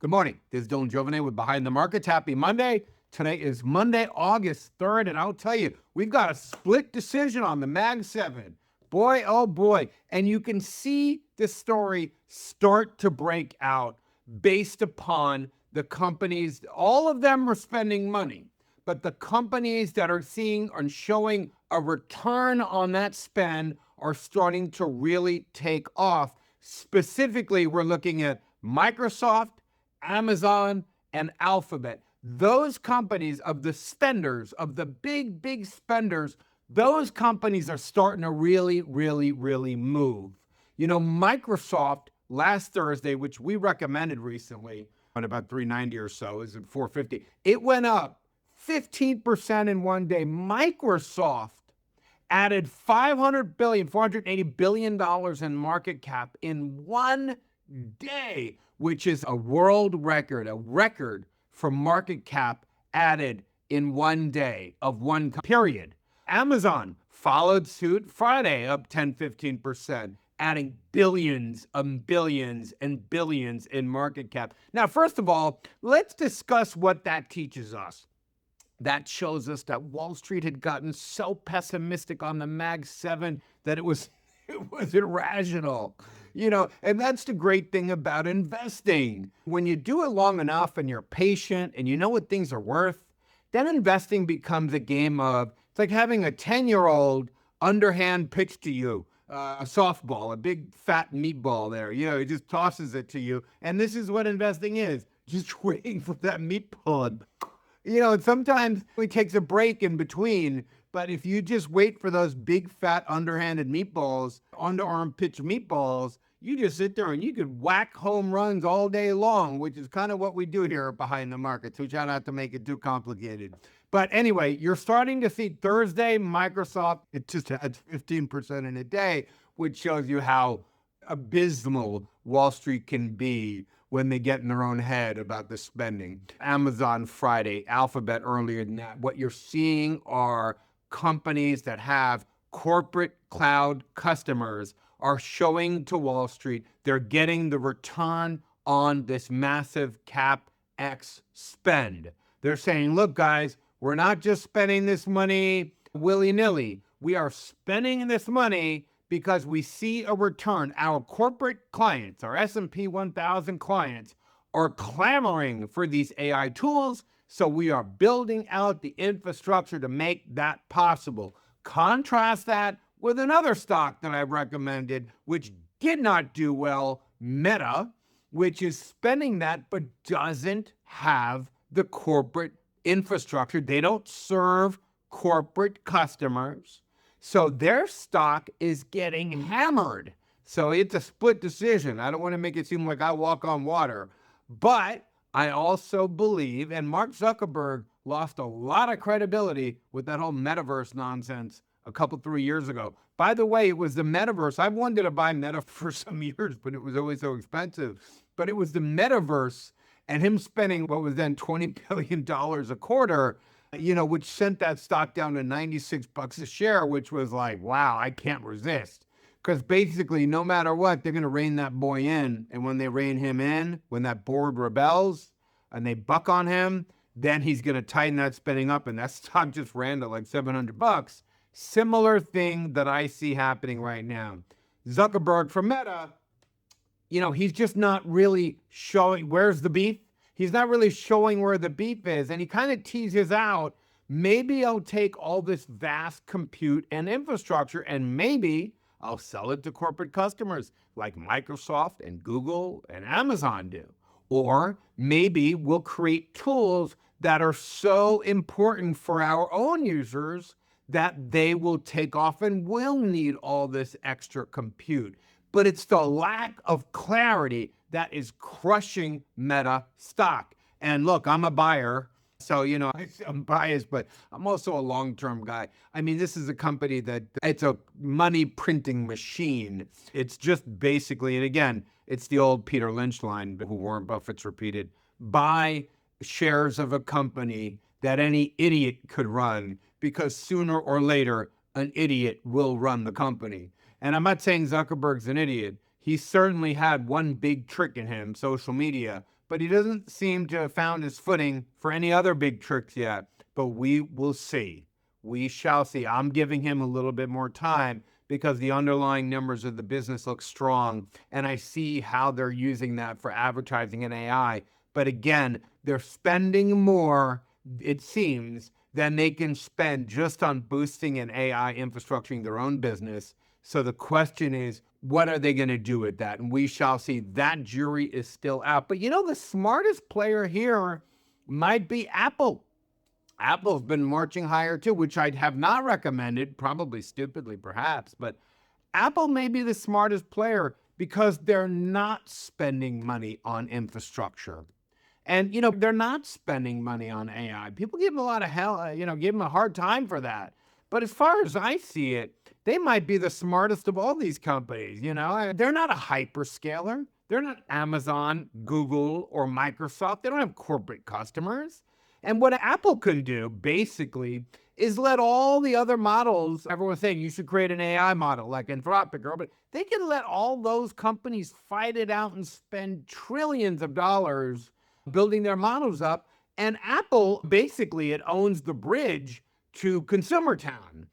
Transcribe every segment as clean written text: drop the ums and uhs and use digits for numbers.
Good morning. This is Dylan Giovanni with Behind the Markets. Happy Monday. Today is Monday, August 3rd, and I'll tell you, we've got a split decision on the Mag 7. Boy, oh boy. And you can see the story start to break out based upon the companies. All of them are spending money, but the companies that are seeing and showing a return on that spend are starting to really take off. Specifically, we're looking at Microsoft, Amazon, and Alphabet. Those companies of the spenders, of the big spenders, those companies are starting to really move. You know, Microsoft last Thursday, which we recommended recently on about 390 or so, is at 450. It went up 15% in one day. Microsoft added $480 billion in market cap in one day, which is a world record, a record for market cap added in one day of one period. Amazon followed suit Friday, up 10-15%, adding billions and billions and billions in market cap. Now, first of all, let's discuss what that teaches us. That shows us that Wall Street had gotten so pessimistic on the Mag 7 that it was irrational. You know, and that's the great thing about investing. When you do it long enough and you're patient and you know what things are worth, then investing becomes a game of, it's like having a 10-year-old underhand pitch to you, a softball, a big fat meatball there. You know, he just tosses it to you. And this is what investing is, just waiting for that meatball. You know, sometimes it takes a break in between, but if you just wait for those big, fat, underhanded meatballs, underarm pitch meatballs, you just sit there and you could whack home runs all day long, which is kind of what we do here Behind the Markets. We try not to make it too complicated. But anyway, you're starting to see Thursday, Microsoft, it just had 15% in a day, which shows you how abysmal Wall Street can be when they get in their own head about the spending. Amazon Friday, Alphabet earlier than that. What you're seeing are companies that have corporate cloud customers are showing to Wall Street they're getting the return on this massive CapEx spend. They're saying, look, guys, we're not just spending this money willy-nilly. We are spending this money because we see a return. Our corporate clients, our S&P 1000 clients, are clamoring for these AI tools, so we are building out the infrastructure to make that possible. Contrast that with another stock that I've recommended, which did not do well, Meta, which is spending that but doesn't have the corporate infrastructure. They don't serve corporate customers. So their stock is getting hammered. So it's a split decision. I don't want to make it seem like I walk on water, but I also believe, and Mark Zuckerberg lost a lot of credibility with that whole metaverse nonsense a couple, 3 years ago. By the way, it was the metaverse. I've wanted to buy Meta for some years, but it was always so expensive. But it was the metaverse and him spending what was then $20 billion a quarter, you know, which sent that stock down to 96 bucks a share, which was like, wow, I can't resist. Because basically, no matter what, they're going to rein that boy in. And when they rein him in, when that board rebels and they buck on him, then he's going to tighten that spending up. And that stock just ran to like 700 bucks. Similar thing that I see happening right now. Zuckerberg from Meta, you know, he's just not really showing where's the beef. He's not really showing where the beef is. And he kind of teases out, maybe I'll take all this vast compute and infrastructure and maybe I'll sell it to corporate customers like Microsoft and Google and Amazon do. Or maybe we'll create tools that are so important for our own users that they will take off and will need all this extra compute. But it's the lack of clarity that is crushing Meta stock. And look, I'm a buyer. So, you know, I'm biased, but I'm also a long-term guy. I mean, this is a company that it's a money printing machine. It's just basically, and again, it's the old Peter Lynch line, who Warren Buffett's repeated, buy shares of a company that any idiot could run, because sooner or later, an idiot will run the company. And I'm not saying Zuckerberg's an idiot. He certainly had one big trick in him, social media, but he doesn't seem to have found his footing for any other big tricks yet. But we will see. We shall see. I'm giving him a little bit more time because the underlying numbers of the business look strong, and I see how they're using that for advertising and AI. But again, they're spending more, it seems, than they can spend just on boosting and AI infrastructuring their own business. So the question is, what are they going to do with that? And we shall see. That jury is still out. But the smartest player here might be Apple. Apple's been marching higher too, which I have not recommended, probably stupidly perhaps, but Apple may be the smartest player because they're not spending money on infrastructure. And, they're not spending money on AI. People give them a lot of hell, give them a hard time for that. But as far as I see it, they might be the smartest of all these companies. They're not a hyperscaler. They're not Amazon, Google, or Microsoft. They don't have corporate customers. And what Apple can do, basically, is let all the other models, everyone's saying you should create an AI model like Anthropic, but they can let all those companies fight it out and spend trillions of dollars building their models up. And Apple, basically, it owns the bridge to consumer town.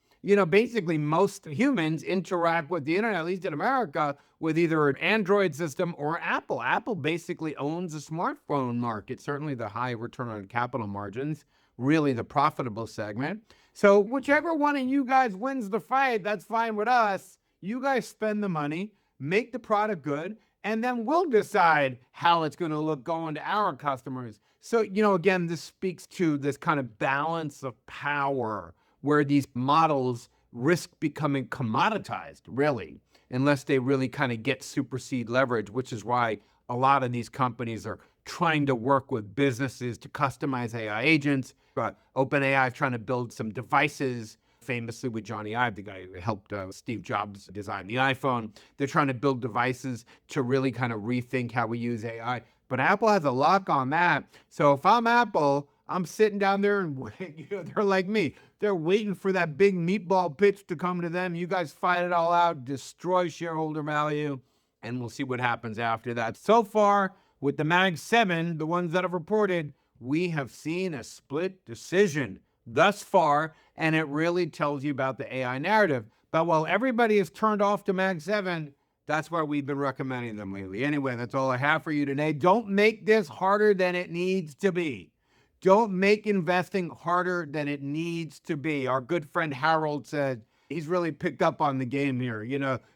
Basically, most humans interact with the internet, at least in America, with either an Android system or Apple. Apple basically owns the smartphone market, certainly the high return on capital margins, really the profitable segment. So whichever one of you guys wins the fight, that's fine with us. You guys spend the money, make the product good, and then we'll decide how it's going to look going to our customers. So, again, this speaks to this kind of balance of power where these models risk becoming commoditized, really, unless they really kind of get supersede leverage, which is why a lot of these companies are trying to work with businesses to customize AI agents. OpenAI is trying to build some devices, famously with Johnny Ive, the guy who helped Steve Jobs design the iPhone. They're trying to build devices to really kind of rethink how we use AI. But Apple has a lock on that. So if I'm Apple, I'm sitting down there and they're like me. They're waiting for that big meatball pitch to come to them. You guys fight it all out, destroy shareholder value, and we'll see what happens after that. So far, with the Mag 7, the ones that have reported, we have seen a split decision thus far, and it really tells you about the AI narrative. But while everybody is turned off to Mag 7, that's why we've been recommending them lately. Anyway, that's all I have for you today. Don't make this harder than it needs to be. Don't make investing harder than it needs to be. Our good friend Harold said he's really picked up on the game here.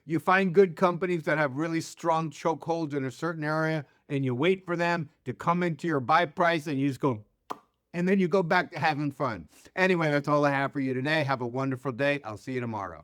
You find good companies that have really strong chokeholds in a certain area, and you wait for them to come into your buy price, and you just go, and then you go back to having fun. Anyway, that's all I have for you today. Have a wonderful day. I'll see you tomorrow.